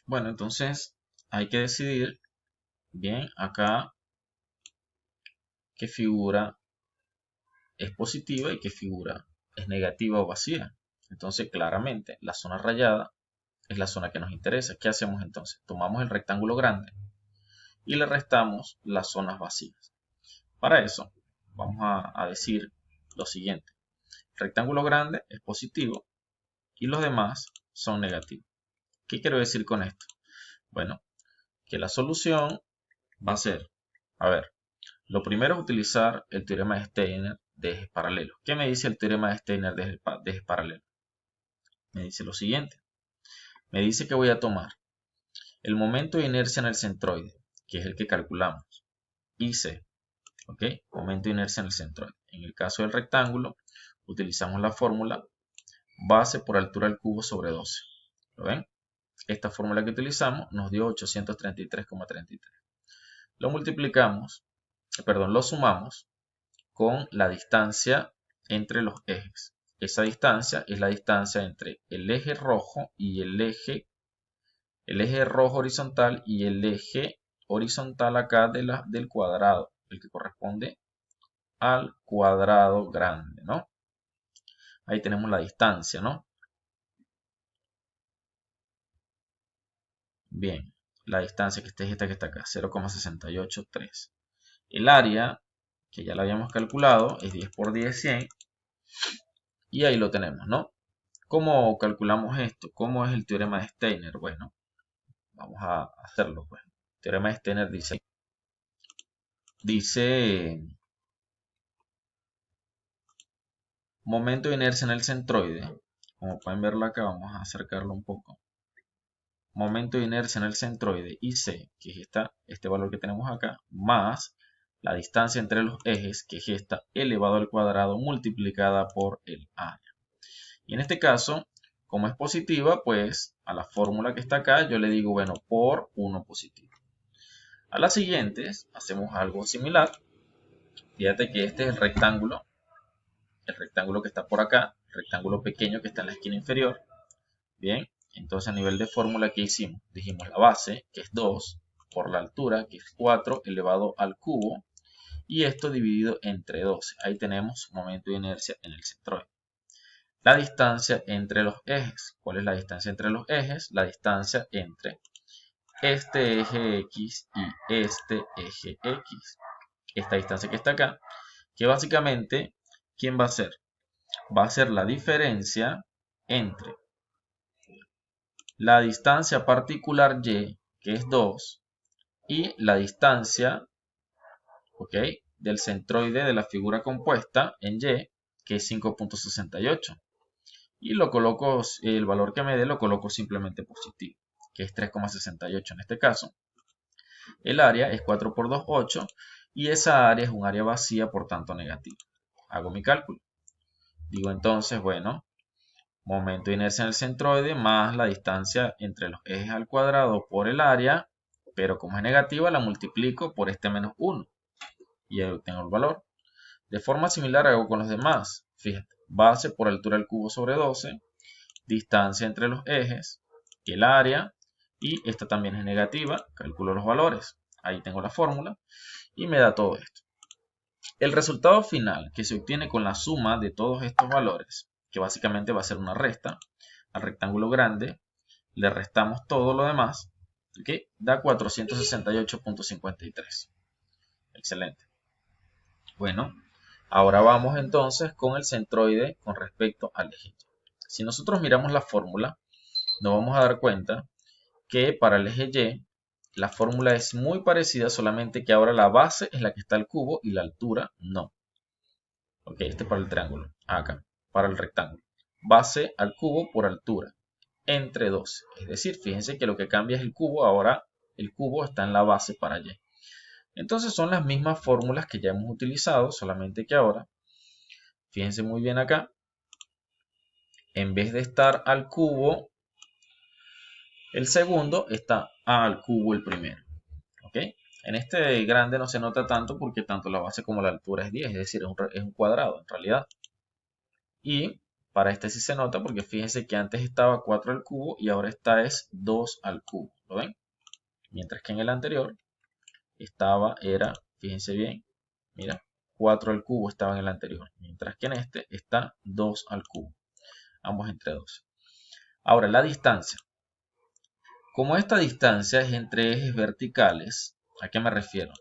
Bueno, entonces hay que decidir bien acá qué figura es positiva y qué figura es negativa o vacía. Entonces, claramente, la zona rayada es la zona que nos interesa. ¿Qué hacemos entonces? Tomamos el rectángulo grande y le restamos las zonas vacías. Para eso, vamos a decir lo siguiente. El rectángulo grande es positivo y los demás son negativos. ¿Qué quiero decir con esto? Bueno, que la solución va a ser, a ver, lo primero es utilizar el teorema de Steiner de ejes paralelos. ¿Qué me dice el teorema de Steiner de ejes paralelos? Me dice lo siguiente. Me dice que voy a tomar el momento de inercia en el centroide, que es el que calculamos, IC, ¿ok? Momento de inercia en el centroide. En el caso del rectángulo, utilizamos la fórmula base por altura al cubo sobre 12. ¿Lo ven? Esta fórmula que utilizamos nos dio 833,33. Lo multiplicamos, perdón, lo sumamos con la distancia entre los ejes. Esa distancia es la distancia entre el eje rojo y el eje rojo horizontal y el eje horizontal acá del cuadrado, el que corresponde al cuadrado grande, ¿no? Ahí tenemos la distancia, ¿no? Bien, la distancia que es esta que está acá, 0,683. El área, que ya la habíamos calculado, es 10 por 10, 100. Y ahí lo tenemos, ¿no? ¿Cómo calculamos esto? ¿Cómo es el teorema de Steiner? Bueno, vamos a hacerlo, pues. El teorema de Steiner dice momento de inercia en el centroide. Como pueden verlo acá, vamos a acercarlo un poco. Momento de inercia en el centroide IC, que es este valor que tenemos acá, más la distancia entre los ejes, que es esta, elevado al cuadrado multiplicada por el área. Y en este caso, como es positiva, pues a la fórmula que está acá yo le digo, bueno, por 1 positivo. A las siguientes hacemos algo similar. Fíjate que este es el rectángulo que está por acá, el rectángulo pequeño que está en la esquina inferior. Bien, entonces a nivel de fórmula, ¿qué hicimos? Dijimos la base, que es 2, por la altura, que es 4 elevado al cubo, y esto dividido entre 12. Ahí tenemos momento de inercia en el centroide. La distancia entre los ejes. ¿Cuál es la distancia entre los ejes? La distancia entre este eje X y este eje X. Esta distancia que está acá, que básicamente, ¿quién va a ser? Va a ser la diferencia entre la distancia particular Y, que es 2, y la distancia, ¿ok?, del centroide de la figura compuesta en Y, que es 5,68. Y lo coloco, el valor que me dé lo coloco simplemente positivo, que es 3,68 en este caso. El área es 4 por 2, 8, y esa área es un área vacía, por tanto negativa. Hago mi cálculo. Digo entonces, bueno, momento de inercia en el centroide más la distancia entre los ejes al cuadrado por el área, pero como es negativa la multiplico por este menos 1 y ahí obtengo el valor. De forma similar hago con los demás. Fíjate, base por altura al cubo sobre 12, distancia entre los ejes, el área, y esta también es negativa, calculo los valores. Ahí tengo la fórmula y me da todo esto. El resultado final que se obtiene con la suma de todos estos valores, que básicamente va a ser una resta, al rectángulo grande le restamos todo lo demás, ¿okay?, da 468,53. Excelente. Bueno, ahora vamos entonces con el centroide con respecto al eje. Si nosotros miramos la fórmula, nos vamos a dar cuenta que para el eje Y la fórmula es muy parecida, solamente que ahora la base es la que está al cubo y la altura no. Ok, este es para el triángulo. Acá, para el rectángulo. Base al cubo por altura, entre 12. Es decir, fíjense que lo que cambia es el cubo, ahora el cubo está en la base para Y. Entonces son las mismas fórmulas que ya hemos utilizado, solamente que ahora, fíjense muy bien acá, en vez de estar al cubo el segundo, está al cubo el primero. ¿Ok? En este grande no se nota tanto porque tanto la base como la altura es 10, es decir, es un cuadrado en realidad. Y para este sí se nota porque fíjense que antes estaba 4 al cubo y ahora esta es 2 al cubo. ¿Lo ven? Mientras que en el anterior era, fíjense bien, mira, 4 al cubo estaba en el anterior. Mientras que en este está 2 al cubo. Ambos entre 12. Ahora, la distancia. Como esta distancia es entre ejes verticales, ¿a qué me refiero?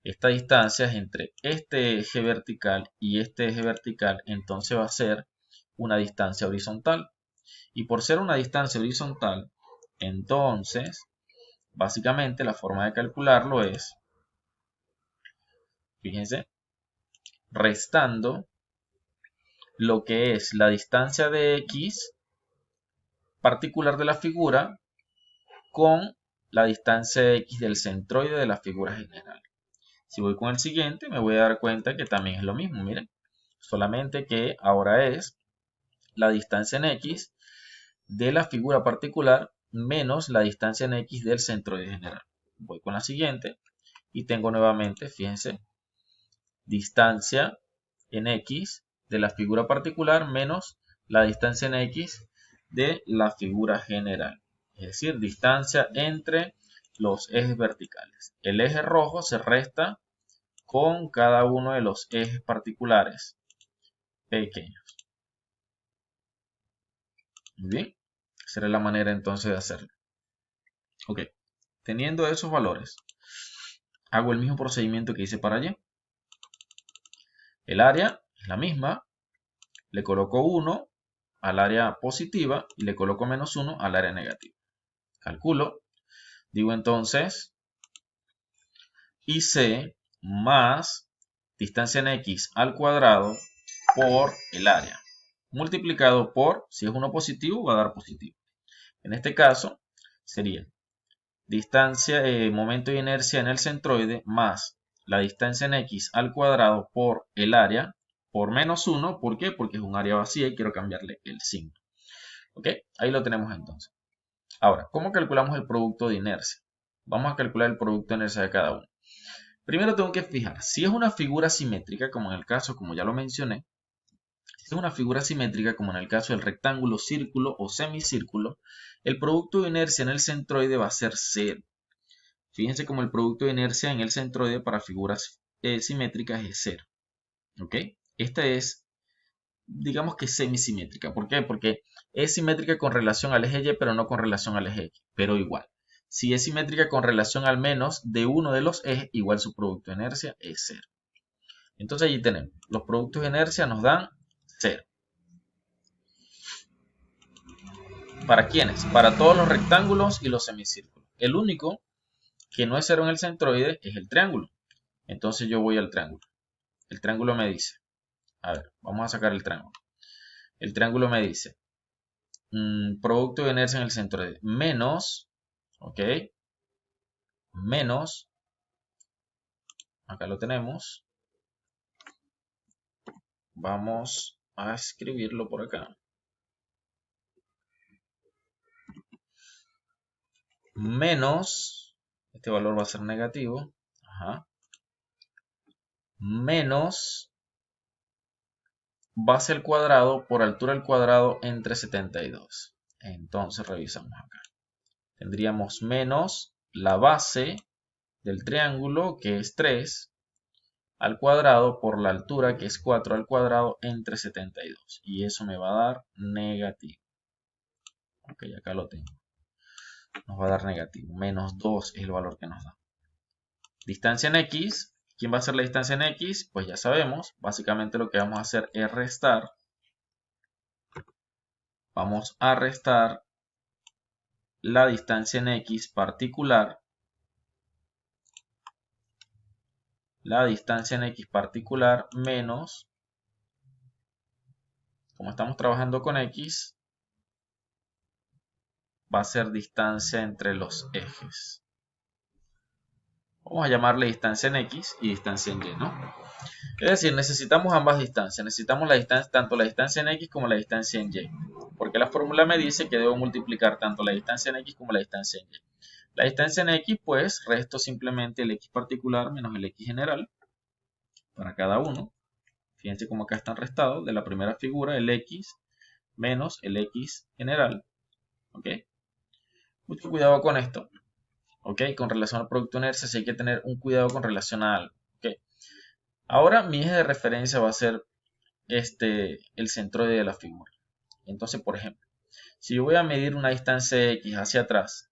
Esta distancia es entre este eje vertical y este eje vertical, entonces va a ser una distancia horizontal. Y por ser una distancia horizontal, entonces, básicamente la forma de calcularlo es, fíjense, restando lo que es la distancia de X particular de la figura con la distancia de X del centroide de la figura general. Si voy con el siguiente, me voy a dar cuenta que también es lo mismo, miren. Solamente que ahora es la distancia en X de la figura particular menos la distancia en X del centroide general. Voy con la siguiente y tengo nuevamente, fíjense, distancia en X de la figura particular menos la distancia en X de la figura general. Es decir, distancia entre los ejes verticales. El eje rojo se resta con cada uno de los ejes particulares pequeños. Muy bien, esa era la manera entonces de hacerlo. Ok, teniendo esos valores, hago el mismo procedimiento que hice para allí. El área es la misma, le coloco 1 al área positiva y le coloco menos 1 al área negativa. Calculo, digo entonces IC más distancia en X al cuadrado por el área, multiplicado por, si es 1 positivo, va a dar positivo. En este caso, sería distancia, momento de inercia en el centroide más la distancia en X al cuadrado por el área por menos 1. ¿Por qué? Porque es un área vacía y quiero cambiarle el signo. ¿Ok? Ahí lo tenemos entonces. Ahora, ¿cómo calculamos el producto de inercia? Vamos a calcular el producto de inercia de cada uno. Primero tengo que fijar, si es una figura simétrica, como en el caso, como ya lo mencioné, si es una figura simétrica, como en el caso del rectángulo, círculo o semicírculo, el producto de inercia en el centroide va a ser 0. Fíjense como el producto de inercia en el centroide para figuras simétricas es 0. ¿Ok? Esta es, digamos que semisimétrica. ¿Por qué? Porque es simétrica con relación al eje Y, pero no con relación al eje X. Pero igual. Si es simétrica con relación al menos de uno de los ejes, igual su producto de inercia es 0. Entonces allí tenemos, los productos de inercia nos dan 0. ¿Para quiénes? Para todos los rectángulos y los semicírculos. El único que no es 0 en el centroide es el triángulo. Entonces yo voy al triángulo. El triángulo me dice, a ver, vamos a sacar el triángulo. El triángulo me dice, producto de inercia en el centroide, menos, ok, menos, acá lo tenemos, vamos a escribirlo por acá, menos, este valor va a ser negativo, ajá, menos base al cuadrado por altura al cuadrado entre 72. Entonces revisamos acá. Tendríamos menos la base del triángulo, que es 3, al cuadrado por la altura, que es 4 al cuadrado entre 72. Y eso me va a dar negativo. Ok, acá lo tengo. Nos va a dar negativo. Menos 2 es el valor que nos da. Distancia en X. ¿Quién va a ser la distancia en X? Pues ya sabemos. Básicamente lo que vamos a hacer es restar. Vamos a restar la distancia en X particular. La distancia en X particular menos, como estamos trabajando con X, va a ser distancia entre los ejes. Vamos a llamarle distancia en X y distancia en Y, ¿no? Es decir, necesitamos ambas distancias. Necesitamos la distancia, tanto la distancia en X como la distancia en Y. Porque la fórmula me dice que debo multiplicar tanto la distancia en X como la distancia en Y. La distancia en X, pues, resto simplemente el X particular menos el X general para cada uno. Fíjense cómo acá están restados. De la primera figura, el X menos el X general. ¿Ok? Mucho cuidado con esto, ¿ok? Con relación al producto de inercia, sí hay que tener un cuidado con relación a algo, ¿ok? Ahora mi eje de referencia va a ser el centroide de la figura. Entonces, por ejemplo, si yo voy a medir una distancia X hacia atrás,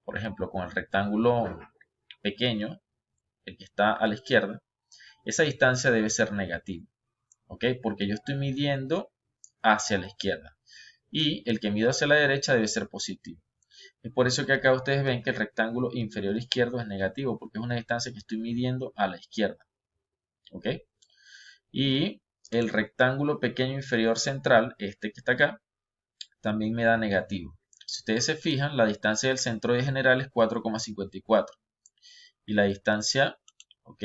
por ejemplo, con el rectángulo pequeño, el que está a la izquierda, esa distancia debe ser negativa, ¿ok? Porque yo estoy midiendo hacia la izquierda y el que mido hacia la derecha debe ser positivo. Es por eso que acá ustedes ven que el rectángulo inferior izquierdo es negativo, porque es una distancia que estoy midiendo a la izquierda, ¿ok? Y el rectángulo pequeño inferior central, este que está acá, también me da negativo. Si ustedes se fijan, la distancia del centroide general es 4,54 y la distancia, ¿ok?,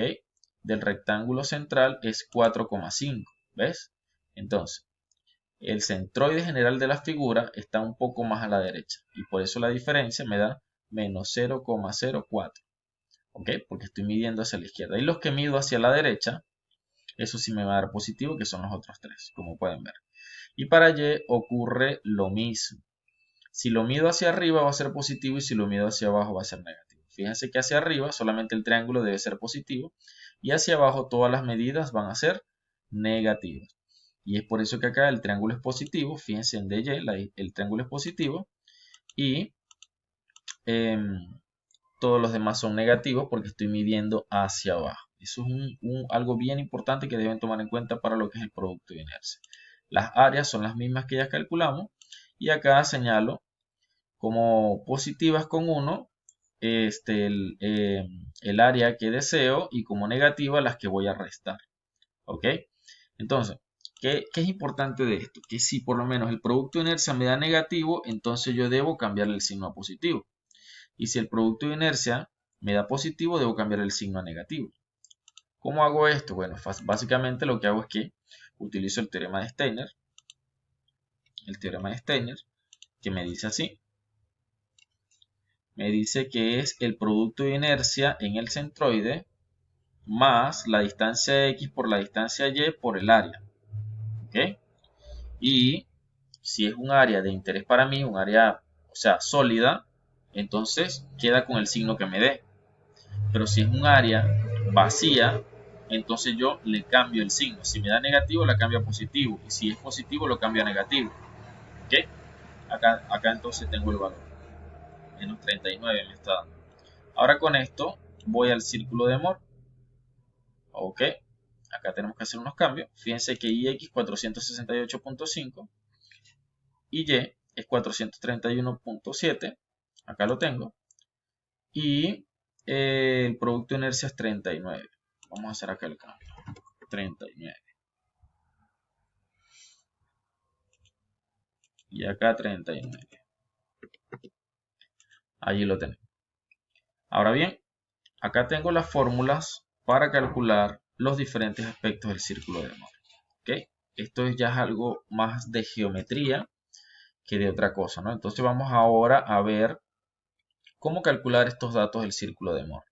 del rectángulo central es 4,5, ¿ves? Entonces, el centroide general de la figura está un poco más a la derecha y por eso la diferencia me da menos 0,04, ¿ok? Porque estoy midiendo hacia la izquierda. Y los que mido hacia la derecha, eso sí me va a dar positivo, que son los otros tres, como pueden ver. Y para Y ocurre lo mismo. Si lo mido hacia arriba va a ser positivo y si lo mido hacia abajo va a ser negativo. Fíjense que hacia arriba solamente el triángulo debe ser positivo y hacia abajo todas las medidas van a ser negativas. Y es por eso que acá el triángulo es positivo. Fíjense en DY, el triángulo es positivo y todos los demás son negativos porque estoy midiendo hacia abajo. Eso es algo bien importante que deben tomar en cuenta para lo que es el producto de inercia. Las áreas son las mismas que ya calculamos y acá señalo como positivas con 1 el área que deseo y como negativa las que voy a restar. ¿Ok? Entonces, ¿qué es importante de esto? Que si por lo menos el producto de inercia me da negativo, entonces yo debo cambiarle el signo a positivo. Y si el producto de inercia me da positivo, debo cambiar el signo a negativo. ¿Cómo hago esto? Bueno, básicamente lo que hago es que utilizo el teorema de Steiner. El teorema de Steiner, que me dice así. Me dice que es el producto de inercia en el centroide más la distancia X por la distancia Y por el área. ¿Ok? Y si es un área de interés para mí, un área, o sea, sólida, entonces queda con el signo que me dé. Pero si es un área vacía, entonces yo le cambio el signo. Si me da negativo, la cambio a positivo. Y si es positivo, lo cambio a negativo. ¿Ok? Acá entonces tengo el valor. Menos 39 me está dando. Ahora con esto voy al círculo de Moore. Ok. Acá tenemos que hacer unos cambios. Fíjense que IX 468.5 y Y es 431.7. Acá lo tengo. Y el producto de inercia es 39. Vamos a hacer acá el cambio. 39. Y acá 39. Allí lo tenemos. Ahora bien, acá tengo las fórmulas para calcular los diferentes aspectos del círculo de Moore. ¿Okay? Esto ya es algo más de geometría que de otra cosa, ¿no? Entonces vamos ahora a ver cómo calcular estos datos del círculo de Moore.